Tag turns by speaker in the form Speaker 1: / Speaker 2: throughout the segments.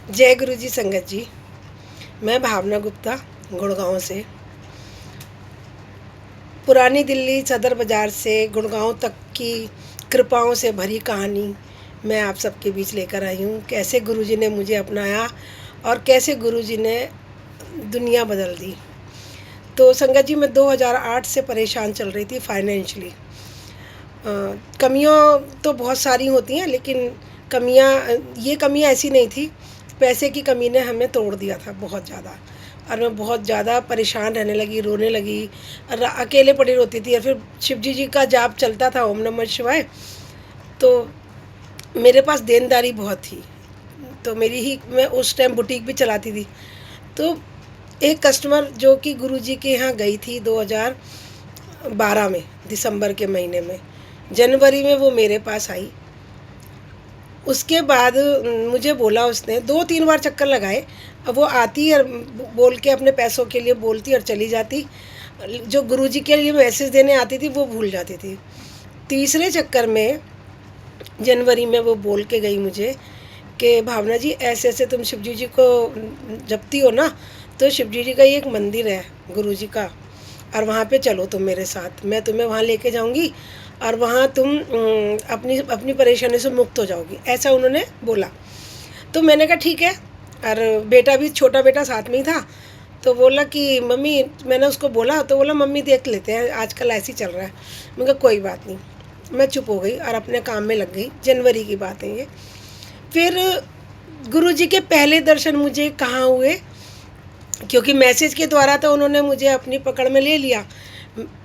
Speaker 1: जय गुरु जी संगत जी। मैं भावना गुप्ता गुड़गांव से, पुरानी दिल्ली सदर बाज़ार से गुड़गांव तक की कृपाओं से भरी कहानी मैं आप सबके बीच लेकर आई हूँ। कैसे गुरुजी ने मुझे अपनाया और कैसे गुरुजी ने दुनिया बदल दी। तो संगत जी, मैं 2008 से परेशान चल रही थी फाइनेंशियली। कमियाँ तो बहुत सारी होती हैं, लेकिन ये कमियाँ ऐसी नहीं थी। पैसे की कमी ने हमें तोड़ दिया था बहुत ज़्यादा, और मैं बहुत ज़्यादा परेशान रहने लगी, रोने लगी और अकेले पड़ी रोती थी। और फिर शिव जी का जाप चलता था, ओम नमः शिवाय। तो मेरे पास देनदारी बहुत थी, तो मैं उस टाइम बुटीक भी चलाती थी। तो एक कस्टमर जो कि गुरुजी के यहाँ गई थी 2012 में, दिसंबर के महीने में, जनवरी में वो मेरे पास आई। उसके बाद मुझे बोला, उसने 2-3 बार चक्कर लगाए। अब वो आती और बोल के अपने पैसों के लिए बोलती और चली जाती। जो गुरुजी के लिए मैसेज देने आती थी वो भूल जाती थी। तीसरे चक्कर में जनवरी में वो बोल के गई मुझे कि भावना जी, ऐसे ऐसे तुम शिवजी जी को जपती हो ना, तो शिवजी जी का ही एक मंदिर है गुरुजी का, और वहाँ पे चलो तुम मेरे साथ, मैं तुम्हें वहाँ लेके जाऊँगी और वहाँ तुम अपनी अपनी परेशानी से मुक्त हो जाओगी, ऐसा उन्होंने बोला। तो मैंने कहा ठीक है। और बेटा भी, छोटा बेटा साथ में ही था। तो बोला कि मम्मी, मैंने उसको बोला तो बोला मम्मी देख लेते हैं, आजकल ऐसे ही चल रहा है। मैंने कहा कोई बात नहीं। मैं चुप हो गई और अपने काम में लग गई। जनवरी की बात है ये। फिर गुरुजी के पहले दर्शन मुझे कहाँ हुए, क्योंकि मैसेज के द्वारा तो उन्होंने मुझे अपनी पकड़ में ले लिया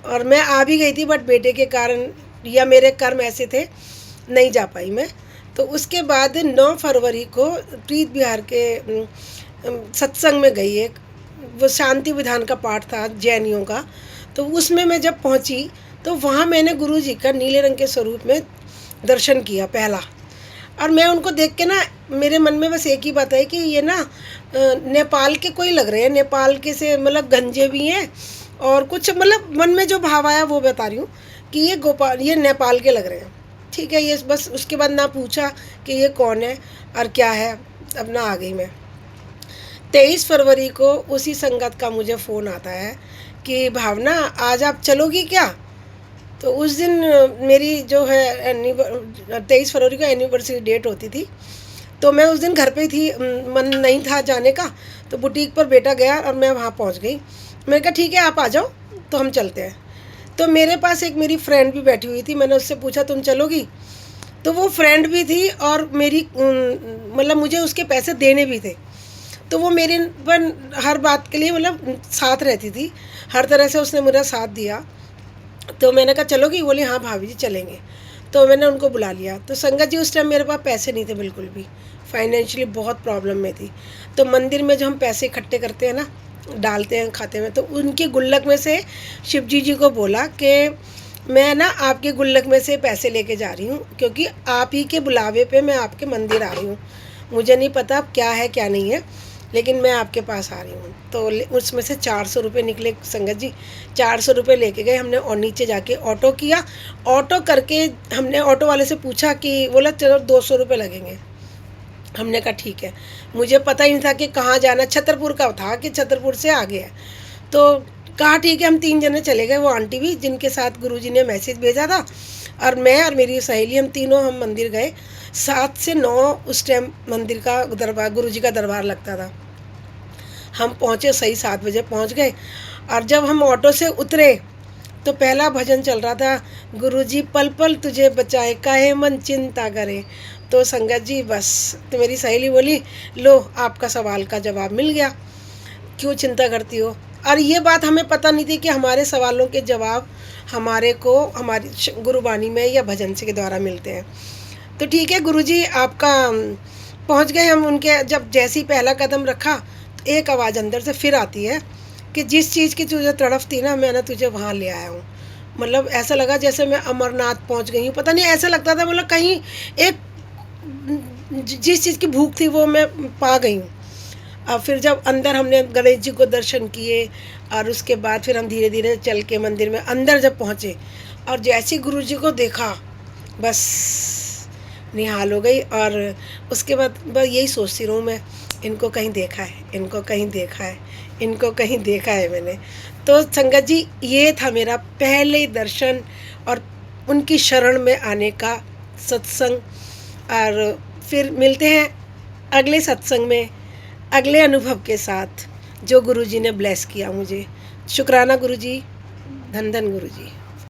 Speaker 1: और मैं आ भी गई थी, बट बेटे के कारण या मेरे कर्म ऐसे थे, नहीं जा पाई मैं। तो उसके बाद 9 फरवरी को प्रीत बिहार के सत्संग में गई। एक वो शांति विधान का पाठ था जैनियों का। तो उसमें मैं जब पहुंची तो वहाँ मैंने गुरुजी का नीले रंग के स्वरूप में दर्शन किया पहला। और मैं उनको देख के ना, मेरे मन में बस एक ही बात है कि ये ना नेपाल के कोई लग रहे हैं, नेपाल के से, मतलब गंजे भी हैं और कुछ, मतलब मन में जो भाव आया वो बता रही हूँ कि ये नेपाल के लग रहे हैं। ठीक है, ये बस। उसके बाद ना पूछा कि ये कौन है और क्या है, अब ना आ गई मैं। 23 फरवरी को उसी संगत का मुझे फ़ोन आता है कि भावना, आज आप चलोगी क्या। तो उस दिन मेरी जो है 23 फरवरी को एनिवर्सरी डेट होती थी। तो मैं उस दिन घर पे थी, मन नहीं था जाने का। तो बुटीक पर बेटा गया और मैं वहाँ पहुँच गई। मैंने कहा ठीक है, आप आ जाओ तो हम चलते हैं। तो मेरे पास एक मेरी फ्रेंड भी बैठी हुई थी। मैंने उससे पूछा तुम चलोगी। तो वो फ्रेंड भी थी और मेरी मतलब मुझे उसके पैसे देने भी थे। तो वो मेरे पर हर बात के लिए मतलब साथ रहती थी, हर तरह से उसने मेरा साथ दिया। तो मैंने कहा चलोगी, बोली हाँ भाभी जी चलेंगे। तो मैंने उनको बुला लिया। तो संगत जी, उस टाइम मेरे पास पैसे नहीं थे बिल्कुल भी, फाइनेंशियली बहुत प्रॉब्लम में थी। तो मंदिर में जो हम पैसे इकट्ठे करते हैं ना, डालते हैं खाते में, तो उनके गुल्लक में से शिव जी को बोला कि मैं ना आपके गुल्लक में से पैसे लेके जा रही हूँ, क्योंकि आप ही के बुलावे पे मैं आपके मंदिर आ रही हूँ। मुझे नहीं पता क्या है क्या नहीं है, लेकिन मैं आपके पास आ रही हूँ। तो उसमें से 400 रुपये निकले संगत जी। 400 रुपये लेके गए हमने, और नीचे जाके ऑटो किया। ऑटो करके हमने ऑटो वाले से पूछा कि, बोला चलो 200 रुपये लगेंगे। हमने कहा ठीक है। मुझे पता ही नहीं था कि कहाँ जाना, छतरपुर का था कि छतरपुर से आगे है। तो कहा ठीक है, हम 3 जने चले गए। वो आंटी भी, जिनके साथ गुरुजी ने मैसेज भेजा था, और मैं और मेरी सहेली, हम तीनों हम मंदिर गए। 7 से 9 उस टाइम मंदिर का दरबार, गुरुजी का दरबार लगता था। हम पहुँचे सही 7 बजे पहुँच गए। और जब हम ऑटो से उतरे तो पहला भजन चल रहा था, गुरुजी पल पल तुझे बचाए, काहे मन चिंता करे। तो संगत जी बस, तो मेरी सहेली बोली, लो आपका सवाल का जवाब मिल गया, क्यों चिंता करती हो। और ये बात हमें पता नहीं थी कि हमारे सवालों के जवाब हमारे को हमारी गुरुबानी में या भजन से के द्वारा मिलते हैं। तो ठीक है गुरुजी, आपका पहुंच गए हम उनके। जब जैसे ही पहला कदम रखा तो एक आवाज़ अंदर से फिर आती है कि जिस चीज़ की तुझे तड़फ थी ना, मैं ना तुझे वहाँ ले आया हूँ। मतलब ऐसा लगा जैसे मैं अमरनाथ पहुँच गई हूँ। पता नहीं, ऐसा लगता था मतलब कहीं एक जिस चीज़ की भूख थी वो मैं पा गई हूँ। और फिर जब अंदर हमने गणेश जी को दर्शन किए, और उसके बाद फिर हम धीरे धीरे चल के मंदिर में अंदर जब पहुँचे, और जैसे गुरु जी को देखा, बस निहाल हो गई। और उसके बाद बस यही सोचती रहूँ मैं, इनको कहीं देखा है, इनको कहीं देखा है, इनको कहीं देखा है मैंने। तो संगत जी, ये था मेरा पहले दर्शन और उनकी शरण में आने का सत्संग। और फिर मिलते हैं अगले सत्संग में, अगले अनुभव के साथ जो गुरुजी ने ब्लेस किया मुझे। शुक्राना गुरुजी, धन धन गुरुजी।